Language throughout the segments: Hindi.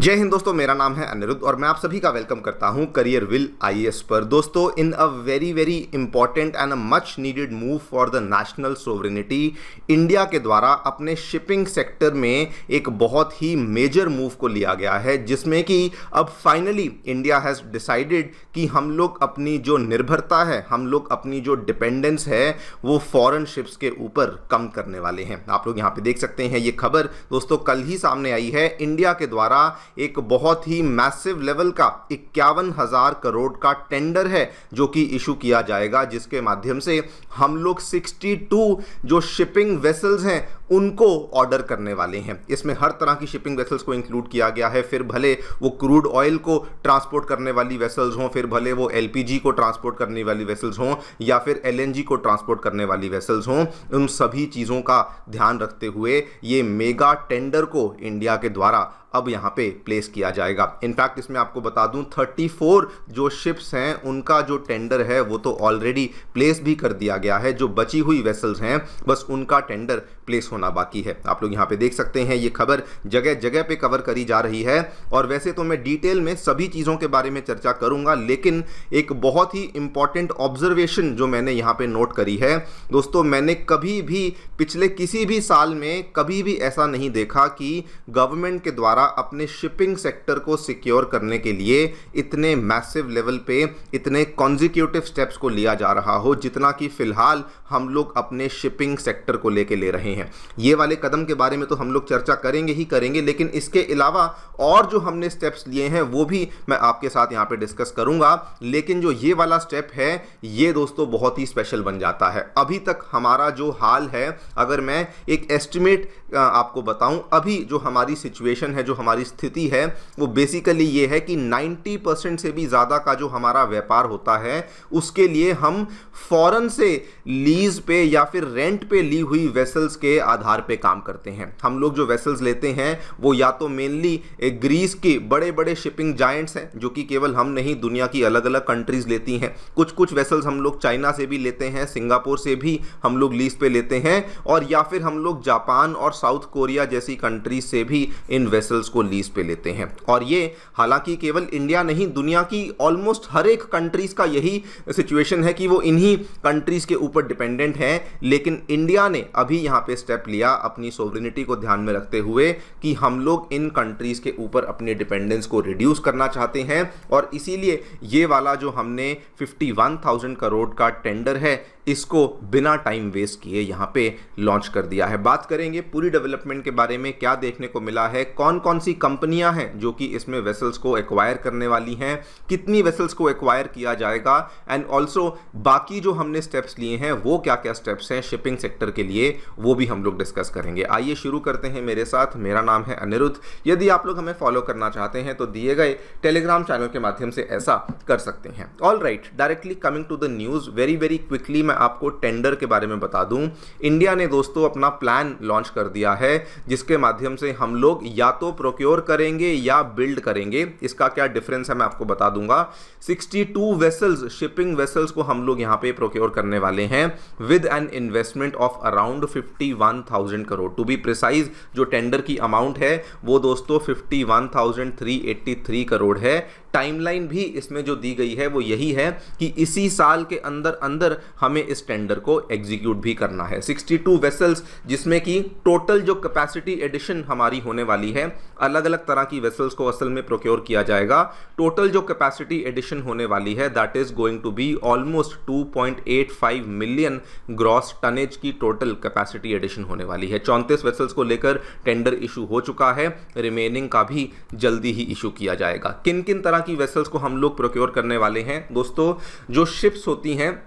जय हिंद दोस्तों, मेरा नाम है अनिरुद्ध और मैं आप सभी का वेलकम करता हूं करियर विल आईएएस पर। दोस्तों, in a very important and a much needed move for the national sovereignty, India के द्वारा अपने शिपिंग सेक्टर में एक बहुत ही मेजर मूव को लिया गया है, जिसमें कि अब फाइनली इंडिया हैज़ डिसाइडेड कि हम लोग अपनी जो निर्भरता है, हम लोग अपनी जो डिपेंडेंस है, वो फॉरेन शिप्स के ऊपर कम करने वाले हैं। आप लोग यहाँ पे देख सकते हैं, ये खबर दोस्तों कल ही सामने आई है। इंडिया के द्वारा एक बहुत ही मैसिव लेवल का 51,000 करोड़ का टेंडर है जो कि इशू किया जाएगा, जिसके माध्यम से हम लोग 62 जो शिपिंग वेसल्स हैं उनको ऑर्डर करने वाले हैं। इसमें हर तरह की शिपिंग वेसल्स को इंक्लूड किया गया है, फिर भले वो क्रूड ऑयल को ट्रांसपोर्ट करने वाली वेसल्स हों, फिर भले वो एलपीजी को ट्रांसपोर्ट करने वाली वेसल्स हों, या फिर एलएनजी को ट्रांसपोर्ट करने वाली वेसल्स हों। उन सभी चीज़ों का ध्यान रखते हुए ये मेगा टेंडर को इंडिया के द्वारा अब यहाँ पे प्लेस किया जाएगा। इनफैक्ट इसमें आपको बता दूं 34 जो शिप्स हैं उनका जो टेंडर है वो तो ऑलरेडी प्लेस भी कर दिया गया है। जो बची हुई वेसल्स हैं बस उनका टेंडर प्लेस होना बाकी है। आप लोग यहाँ पे देख सकते हैं, ये खबर जगह जगह पे कवर करी जा रही है और वैसे तो मैं डिटेल में सभी चीज़ों के बारे में चर्चा करूंगा, लेकिन एक बहुत ही इंपॉर्टेंट ऑब्जर्वेशन जो मैंने यहाँ पे नोट करी है दोस्तों, मैंने कभी भी पिछले किसी भी साल में कभी भी ऐसा नहीं देखा कि गवर्नमेंट के द्वारा अपने शिपिंग सेक्टर को सिक्योर करने के लिए इतने मैसिव लेवल पे इतने कॉन्जिक्यूटिव स्टेप्स को लिया जा रहा हो, जितना कि फिलहाल हम लोग अपने शिपिंग सेक्टर को लेके ले रहे हैं। ये वाले कदम के बारे में तो हम लोग चर्चा करेंगे ही करेंगे, लेकिन इसके अलावा और जो हमने स्टेप्स लिए हैं वो भी मैं आपके साथ यहाँ पे डिस्कस करूंगा। लेकिन जो ये वाला स्टेप है ये दोस्तों बहुत ही स्पेशल बन जाता है। अभी तक हमारा जो हाल है, अगर मैं एक एस्टिमेट आपको बताऊं, अभी जो हमारी सिचुएशन है, जो हमारी स्थिति है, वो बेसिकली ये है कि 90% से भी ज़्यादा का जो हमारा व्यापार होता है उसके लिए हम फॉरेन से लीज पे या फिर रेंट पे ली हुई वेसल्स के आधार पे काम करते हैं। हम लोग जो वेसल्स लेते हैं वो या तो मेनली ग्रीस के बड़े बड़े शिपिंग जायंट्स हैं, जो कि केवल हम नहीं, दुनिया की अलग अलग कंट्रीज लेती हैं। कुछ वेसल्स हम लोग चाइना से भी लेते हैं, सिंगापुर से भी हम लोग लीज पे लेते हैं, और या फिर हम लोग जापान और साउथ कोरिया जैसी कंट्रीज से भी इन वेसल्स को लीज पे लेते हैं। और ये हालांकि केवल इंडिया नहीं, दुनिया की ऑलमोस्ट हर एक कंट्रीज का यही सिचुएशन है कि वो इन्हीं कंट्रीज के ऊपर डिपेंडेंट है। लेकिन इंडिया ने अभी यहाँ पे स्टेप लिया अपनी सोवरेनिटी को ध्यान में रखते हुए कि हम लोग इन कंट्रीज के ऊपर अपने डिपेंडेंस को रिड्यूस करना चाहते हैं, और इसीलिए ये वाला जो हमने 51,000 करोड़ का टेंडर है इसको बिना टाइम वेस्ट किए यहाँ पे लॉन्च कर दिया है। बात करेंगे पूरी डेवलपमेंट के बारे में, क्या देखने को मिला है, कौन कौन सी कंपनियां हैं जो कि इसमें वेसल्स को एक्वायर करने वाली हैं, कितनी वेसल्स को एक्वायर किया जाएगा, एंड ऑल्सो बाकी जो हमने स्टेप्स लिए हैं वो क्या क्या स्टेप्स हैं शिपिंग सेक्टर के लिए, वो भी हम लोग डिस्कस करेंगे। आइए शुरू करते हैं मेरे साथ। मेरा नाम है अनिरुद्ध। यदि आप लोग हमें फॉलो करना चाहते हैं तो दिए गए टेलीग्राम चैनल के माध्यम से ऐसा कर सकते हैं। All right, directly coming to the news, very quickly मैं आपको टेंडर के बारे में बता दूं। इंडिया ने दोस्तों अपना प्लान लॉन्च कर दिया है, जिसके माध्यम से हम लोग या तो प्रोक्योर करेंगे या बिल्ड करेंगे। इसका क्या डिफरेंस है मैं आपको बता दूंगा। 62 वेसल्स, शिपिंग वेसल्स को हम लोग यहां पे प्रोक्योर करने वाले हैं with an investment of around 51,000 crore. To be precise, जो टेंडर की अमाउंट है वो दोस्तों 51,383 करोड़ है। टाइमलाइन भी इसमें जो दी गई है वो यही है कि इसी साल के अंदर अंदर हमें इस टेंडर को एग्जीक्यूट भी करना है। 62 वेसल्स, जिसमें कि टोटल जो कैपेसिटी एडिशन हमारी होने वाली है, अलग अलग तरह की वेसल्स को असल में प्रोक्योर किया जाएगा। टोटल जो कैपेसिटी एडिशन होने वाली है that is going to be almost 2.85 million gross tonnage की टोटल कैपेसिटी एडिशन होने वाली है। 34 वेसल्स को लेकर टेंडर इशू हो चुका है, रिमेनिंग का भी जल्दी ही इशू किया जाएगा। किन किन तरह की वेसल्स को हम लोग प्रोक्योर करने वाले हैं दोस्तों? जो शिप्स होती हैं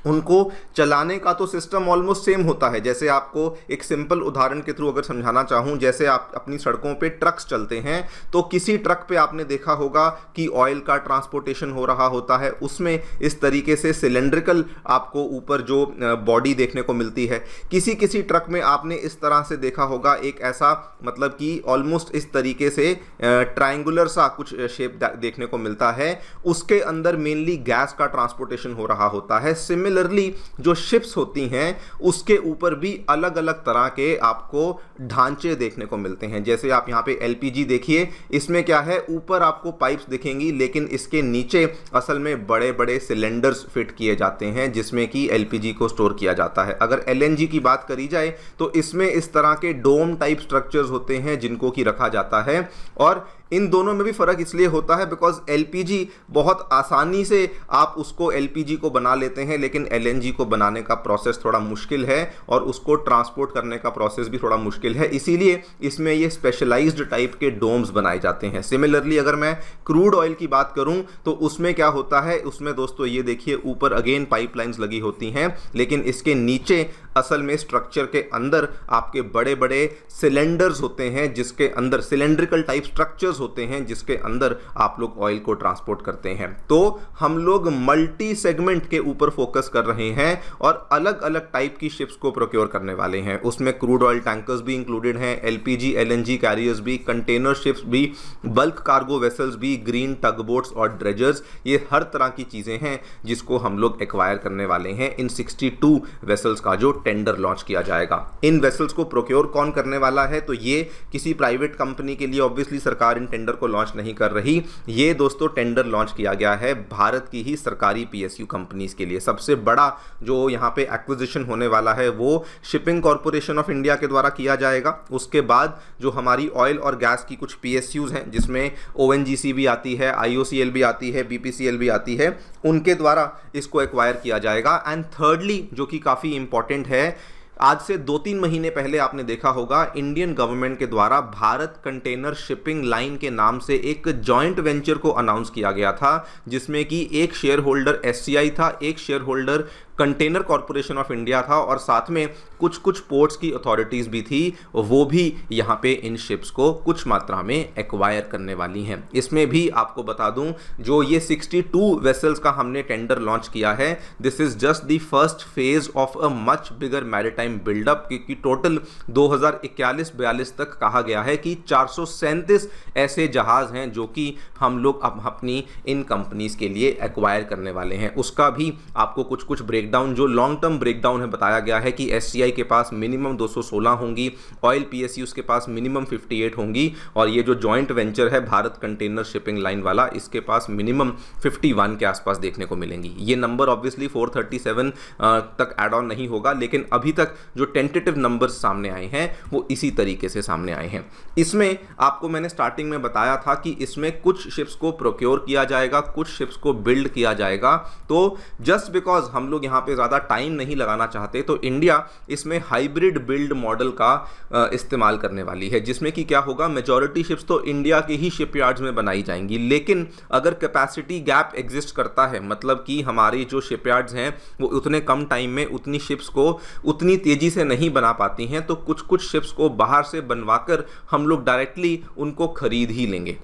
उनको चलाने का तो सिस्टम ऑलमोस्ट सेम होता है। जैसे आपको एक सिंपल उदाहरण के थ्रू अगर समझाना चाहूँ, जैसे आप अपनी सड़कों पे ट्रक्स चलते हैं तो किसी ट्रक पे आपने देखा होगा कि ऑयल का ट्रांसपोर्टेशन हो रहा होता है, उसमें इस तरीके से सिलेंड्रिकल आपको ऊपर जो बॉडी देखने को मिलती है। किसी किसी ट्रक में आपने इस तरह से देखा होगा एक ऐसा, मतलब कि ऑलमोस्ट इस तरीके से ट्रायंगुलर सा कुछ शेप देखने को मिलता है। उसके अंदर मेनली गैस का ट्रांसपोर्टेशन हो रहा होता है। सिमिलर सिमिलरली जो शिप्स होती हैं उसके ऊपर भी अलग अलग तरह के आपको ढांचे देखने को मिलते हैं। जैसे आप यहाँ पे एलपीजी देखिए, इसमें क्या है, ऊपर आपको पाइप्स दिखेंगी लेकिन इसके नीचे असल में बड़े बड़े सिलेंडर्स फिट किए जाते हैं जिसमें कि एलपीजी को स्टोर किया जाता है। अगर एलएनजी की बात करी जाए तो इसमें इस तरह के डोम टाइप स्ट्रक्चर्स होते हैं जिनको कि रखा जाता है। और इन दोनों में भी फ़र्क इसलिए होता है बिकॉज एलपीजी बहुत आसानी से आप उसको एलपीजी को बना लेते हैं, लेकिन एलएनजी को बनाने का प्रोसेस थोड़ा मुश्किल है और उसको ट्रांसपोर्ट करने का प्रोसेस भी थोड़ा मुश्किल है, इसीलिए इसमें ये स्पेशलाइज्ड टाइप के डोम्स बनाए जाते हैं। सिमिलरली अगर मैं क्रूड ऑयल की बात करूं तो उसमें क्या होता है, उसमें दोस्तों ये देखिए ऊपर अगेन पाइपलाइंस लगी होती हैं, लेकिन इसके नीचे असल में स्ट्रक्चर के अंदर आपके बड़े बड़े सिलेंडर्स होते हैं जिसके अंदर सिलेंड्रिकल टाइप स्ट्रक्चर्स होते हैं जिसके अंदर आप लोग ऑयल को ट्रांसपोर्ट करते हैं। तो हम लोग मल्टी सेगमेंट के ऊपर फोकस कर रहे हैं और अलग अलग टाइप की शिप्स को प्रोक्योर करने वाले हैं। उसमें क्रूड ऑयल टैंकर्स भी इंक्लूडेड हैं, एलपीजी एलएनजी कैरियर्स भी, कंटेनर शिप्स भी, बल्क कार्गो वेसल्स भी, ग्रीन टगबोट्स और ड्रेजर्स, ये हर तरह की चीजें हैं जिसको हम लोग एक्वायर करने वाले हैं इन 62 वेसल्स का जो टेंडर लॉन्च किया जाएगा। इन वेसल्स को प्रोक्योर कौन करने वाला है, तो ये किसी प्राइवेट कंपनी के लिए ऑब्वियसली सरकार इन टेंडर को लॉन्च नहीं कर रही। ये दोस्तों टेंडर लॉन्च किया गया है भारत की ही सरकारी पीएसयू कंपनीज के लिए। सबसे बड़ा जो यहां पे एक्विजिशन होने वाला है वो शिपिंग कॉर्पोरेशन ऑफ इंडिया के द्वारा किया जाएगा। उसके बाद जो हमारी ऑयल और गैस की कुछ पीएसयूज हैं जिसमें ओएनजीसी भी आती है, आईओसीएल भी आती है, बीपीसीएल भी आती है, उनके द्वारा इसको एक्वायर किया जाएगा। एंड थर्डली जो कि काफी इंपॉर्टेंट है, आज से 2-3 महीने पहले आपने देखा होगा इंडियन गवर्नमेंट के द्वारा भारत कंटेनर शिपिंग लाइन के नाम से एक जॉइंट वेंचर को अनाउंस किया गया था जिसमें कि एक शेयर होल्डर एससीआई था, एक share holder container corporation of India था और साथ में कुछ कुछ पोर्ट्स की अथॉरिटीज भी थी, वो भी यहाँ पे इन शिप्स को कुछ मात्रा में एक्वायर करने वाली हैं। इसमें भी आपको बता दूं जो ये 62 वेसल्स का हमने टेंडर लॉन्च किया है, this is just the first phase of a much bigger maritime buildup, क्योंकि टोटल 2041-42 तक कहा गया है कि 437 ऐसे जहाज हैं जो कि हम लोग अपनी इन कंपनीज के लिए एक्वायर करने वाले हैं। उसका भी आपको कुछ कुछ ब्रेकडाउन, जो लॉन्ग टर्म ब्रेकडाउन है, बताया गया है कि एससीआई के पास मिनिमम 216 होंगी, ऑयल पीएसयूज के पास मिनिमम 58 होंगी और ये जो जॉइंट वेंचर है भारत कंटेनर शिपिंग लाइन वाला, इसके पास मिनिमम 51 के आसपास देखने को मिलेंगी। ये नंबर ऑब्वियसली 437 तक एड ऑन नहीं होगा, लेकिन अभी तक जो टेंटेटिव नंबर्स सामने आए हैं वो इसी तरीके से सामने आए हैं। इसमें आपको मैंने स्टार्टिंग में बताया था कि इसमें कुछ शिप्स को प्रोक्योर किया जाएगा, कुछ शिप्स को बिल्ड किया जाएगा। तो जस्ट बिकॉज हम लोग यहाँ पे ज़्यादा टाइम नहीं लगाना चाहते तो इंडिया इसमें हाइब्रिड बिल्ड मॉडल का इस्तेमाल करने वाली है, जिसमें कि क्या होगा, मेजॉरिटी शिप्स तो इंडिया के ही शिपयार्ड्स में बनाई जाएंगी, लेकिन अगर कैपेसिटी गैप एग्जिस्ट करता है, मतलब कि हमारी जो शिपयार्ड्स हैं वो उतने कम टाइम में उतनी शिप्स को उतनी तेजी से नहीं बना पाती हैं, तो कुछ कुछ शिप्स को बाहर से बनवाकर हम लोग डायरेक्टली उनको खरीद ही लेंगे।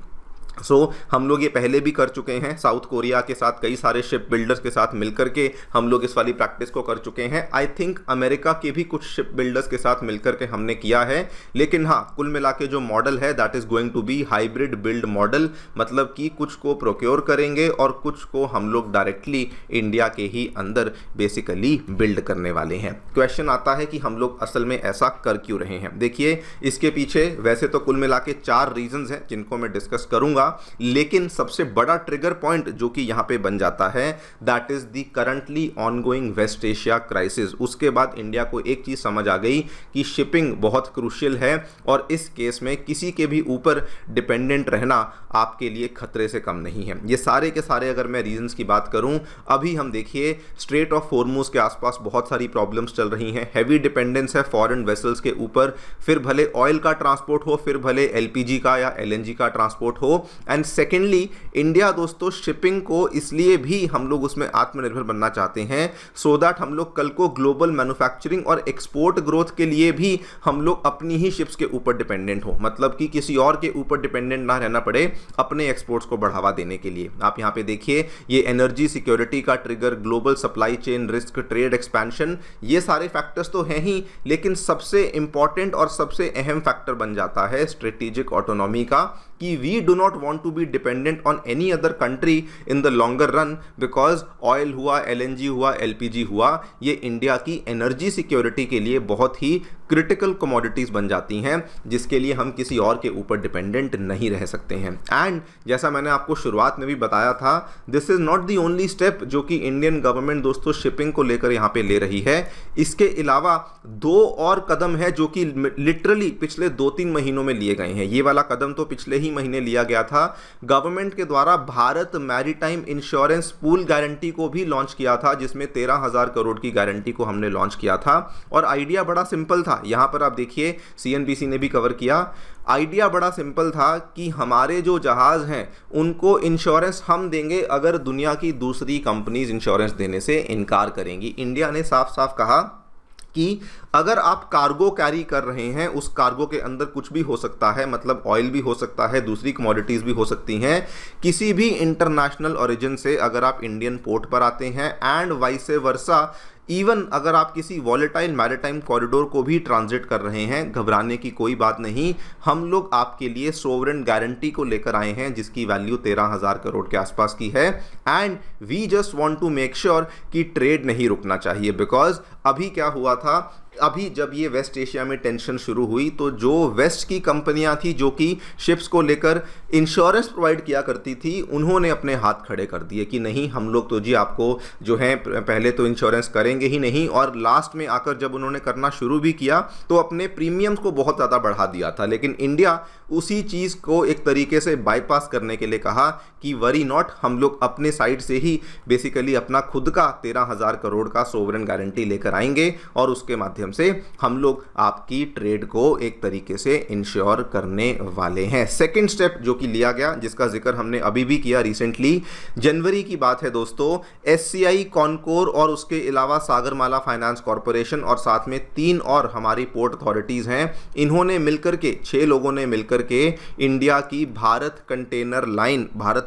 हम लोग ये पहले भी कर चुके हैं, साउथ कोरिया के साथ कई सारे शिप बिल्डर्स के साथ मिलकर के हम लोग इस वाली प्रैक्टिस को कर चुके हैं। आई थिंक अमेरिका के भी कुछ शिप बिल्डर्स के साथ मिलकर के हमने किया है, लेकिन हाँ, कुल मिला के जो मॉडल है that is going to be hybrid build model, मतलब कि कुछ को प्रोक्योर करेंगे और कुछ को हम लोग डायरेक्टली इंडिया के ही अंदर बेसिकली बिल्ड करने वाले हैं। क्वेश्चन आता है कि हम लोग असल में ऐसा कर क्यों रहे हैं। देखिए, इसके पीछे वैसे तो कुल मिला के 4 रीजंस हैं जिनको मैं डिस्कस करूंगा, लेकिन सबसे बड़ा ट्रिगर पॉइंट जो कि यहां पे बन जाता है that is the currently ongoing west Asia crisis. उसके बाद इंडिया को एक चीज समझ आ गई कि शिपिंग बहुत क्रूशियल है और इस केस में किसी के भी ऊपर डिपेंडेंट रहना आपके लिए खतरे से कम नहीं है। ये सारे के सारे अगर मैं रीजंस की बात करूं, अभी हम देखिए स्ट्रेट ऑफ हॉर्मुज के आसपास बहुत सारी प्रॉब्लम्स चल रही हैं, हैवी डिपेंडेंस है फॉरेन वेसल्स के ऊपर, फिर भले ऑयल का ट्रांसपोर्ट हो, फिर भले एलपीजी का या एलएनजी का ट्रांसपोर्ट हो। एंड सेकेंडली, इंडिया दोस्तों शिपिंग को इसलिए भी हम लोग उसमें आत्मनिर्भर बनना चाहते हैं सो दैट हम लोग कल को ग्लोबल मैन्युफैक्चरिंग और एक्सपोर्ट ग्रोथ के लिए भी हम लोग अपनी ही शिप्स के ऊपर डिपेंडेंट हो, मतलब कि किसी और के ऊपर डिपेंडेंट ना रहना पड़े अपने एक्सपोर्ट्स को बढ़ावा देने के लिए। आप यहां पे देखिए, ये एनर्जी सिक्योरिटी का trigger, global supply chain risk, trade expansion, ये सारे फैक्टर्स तो हैं ही, लेकिन सबसे इंपॉर्टेंट और सबसे अहम फैक्टर बन जाता है स्ट्रेटेजिक ऑटोनॉमी का, कि we do not want to be dependent on any other country in the longer run, because oil हुआ, LNG हुआ, LPG हुआ, ये इंडिया की एनर्जी सिक्योरिटी के लिए बहुत ही क्रिटिकल कमोडिटीज बन जाती हैं, जिसके लिए हम किसी और के ऊपर डिपेंडेंट नहीं रह सकते हैं। एंड जैसा मैंने आपको शुरुआत में भी बताया था, this is not the only step जो कि इंडियन गवर्नमेंट दोस्तों शिपिंग को लेकर यहां पे ले रही है। इसके अलावा 2 और कदम है जो कि लिटरली पिछले 2-3 महीनों में लिए गए हैं। ये वाला कदम तो पिछले ही महीने लिया गया था। गवर्नमेंट के द्वारा Bharat maritime insurance pool guarantee को भी लॉन्च किया था, जिसमें 13,000 करोड़ की गारंटी को हमने लॉन्च किया था। और आइडिया बड़ा सिंपल था, यहां पर आप देखिए CNBC ने भी कवर किया। आइडिया बड़ा सिंपल था कि हमारे जो जहाज हैं उनको इंश्योरेंस हम देंगे अगर दुनिया की दूसरी कंपनीज इंश्योरेंस देने से इनकार करेंगी। इंडिया ने साफ साफ कहा कि अगर आप कार्गो कैरी कर रहे हैं, उस कार्गो के अंदर कुछ भी हो सकता है, मतलब ऑयल भी हो सकता है, दूसरी कमोडिटीज भी हो सकती हैं, किसी भी इंटरनेशनल ओरिजिन से अगर आप इंडियन पोर्ट पर आते हैं एंड वाइस वर्सा, इवन अगर आप किसी वॉलेटाइल मैरीटाइम कॉरिडोर को भी ट्रांजिट कर रहे हैं, घबराने की कोई बात नहीं। हम लोग आपके लिए सोवरेन गारंटी को लेकर आए हैं जिसकी वैल्यू 13,000 करोड़ के आसपास की है। And we just want to make sure कि ट्रेड नहीं रुकना चाहिए, बिकॉज अभी क्या हुआ था, अभी जब ये वेस्ट एशिया में टेंशन शुरू हुई तो जो वेस्ट की कंपनियां थी जो कि शिप्स को लेकर इंश्योरेंस प्रोवाइड किया करती थी, उन्होंने अपने हाथ खड़े कर दिए कि नहीं, हम लोग तो जी आपको जो है पहले तो इंश्योरेंस करेंगे ही नहीं, और लास्ट में आकर जब उन्होंने करना शुरू भी किया तो अपने प्रीमियम्स को बहुत ज़्यादा बढ़ा दिया था। लेकिन इंडिया उसी चीज़ को एक तरीके से बाईपास करने के लिए कहा कि वरी नॉट, हम लोग अपने साइड से ही बेसिकली अपना खुद का 13,000 करोड़ का सोवरेन गारंटी लेकर आएंगे और उसके माध्यम से हम लोग आपकी ट्रेड को एक तरीके से इंश्योर करने वाले हैं। सेकंड स्टेप जो कि लिया गया, जिसका जिक्र हमने अभी भी किया रिसेंटली, जनवरी की बात है दोस्तों, SCI, कॉनकोर और उसके अलावा सागरमाला फाइनेंस कॉर्पोरेशन और साथ में 3 और हमारी पोर्ट अथॉरिटीज हैं, इन्होंने मिलकर के 6 लोगों ने मिलकर के इंडिया की भारत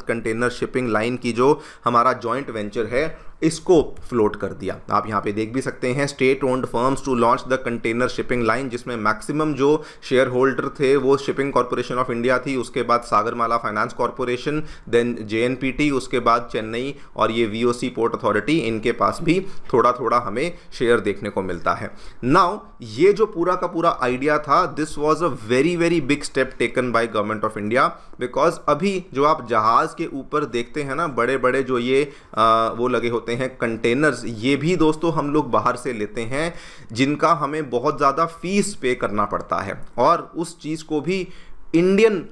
कंटेनर शिपिंग लाइन की जो हमारा जॉइंट वेंचर है इसको फ्लोट कर दिया। आप यहां पे देख भी सकते हैं, state owned firms to launch the container shipping line, जिसमें मैक्सिमम जो शेयर होल्डर थे वो शिपिंग कॉर्पोरेशन ऑफ इंडिया थी, उसके बाद Sagarmala finance corporation, then JNPT, उसके बाद चेन्नई और ये VOC पोर्ट अथॉरिटी, इनके पास भी थोड़ा थोड़ा हमें शेयर देखने को मिलता है। नाउ ये जो पूरा का पूरा आइडिया था, this was a very very big step taken by government of India, because अभी जो आप जहाज के ऊपर देखते हैं ना, बड़े बड़े जो ये वो लगे होते हैं कंटेनर्स, ये भी दोस्तों हम लोग बाहर से लेते हैं, जिनका हमें बहुत ज़्यादा फीस पे करना पड़ता है, और उस चीज़ को भी इंडियन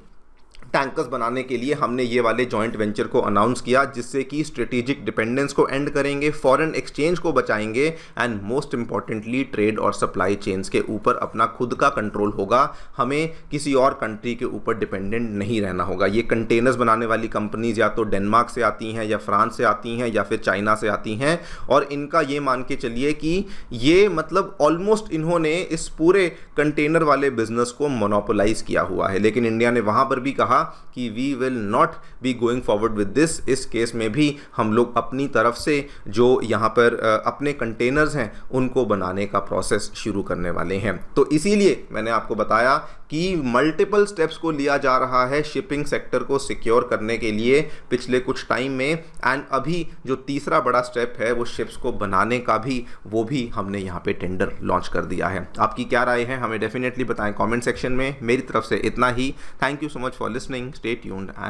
टैंकर्स बनाने के लिए हमने ये वाले जॉइंट वेंचर को अनाउंस किया, जिससे कि स्ट्रेटेजिक डिपेंडेंस को एंड करेंगे, फॉरेन एक्सचेंज को बचाएंगे एंड मोस्ट इंपॉर्टेंटली ट्रेड और सप्लाई चेन्स के ऊपर अपना खुद का कंट्रोल होगा। हमें किसी और कंट्री के ऊपर डिपेंडेंट नहीं रहना होगा। ये कंटेनर्स बनाने वाली कंपनीज या तो डेनमार्क से आती हैं या फ्रांस से आती हैं या फिर चाइना से आती हैं, और इनका ये मान के चलिए कि ये मतलब ऑलमोस्ट इन्होंने इस पूरे कंटेनर वाले बिजनेस को मोनोपोलाइज किया हुआ है। लेकिन इंडिया ने वहां पर भी कहा कि we will not be going forward with this. इस केस में भी हम लोग अपनी तरफ से जो यहाँ पर अपने कंटेनर्स हैं उनको बनाने का प्रोसेस शुरू करने वाले हैं। तो इसीलिए मैंने आपको बताया कि मल्टीपल स्टेप्स को लिया जा रहा है शिपिंग सेक्टर को सिक्योर करने के लिए पिछले कुछ टाइम में, एंड अभी जो तीसरा बड़ा स्टेप है वो शिप्स को बनाने का भी, वो भी हमने यहाँ पे टेंडर लॉन्च कर दिया है। आपकी क्या राय है हमें डेफिनेटली बताएं कमेंट सेक्शन में। मेरी तरफ से इतना ही। Thank you so much for listening, stay tuned.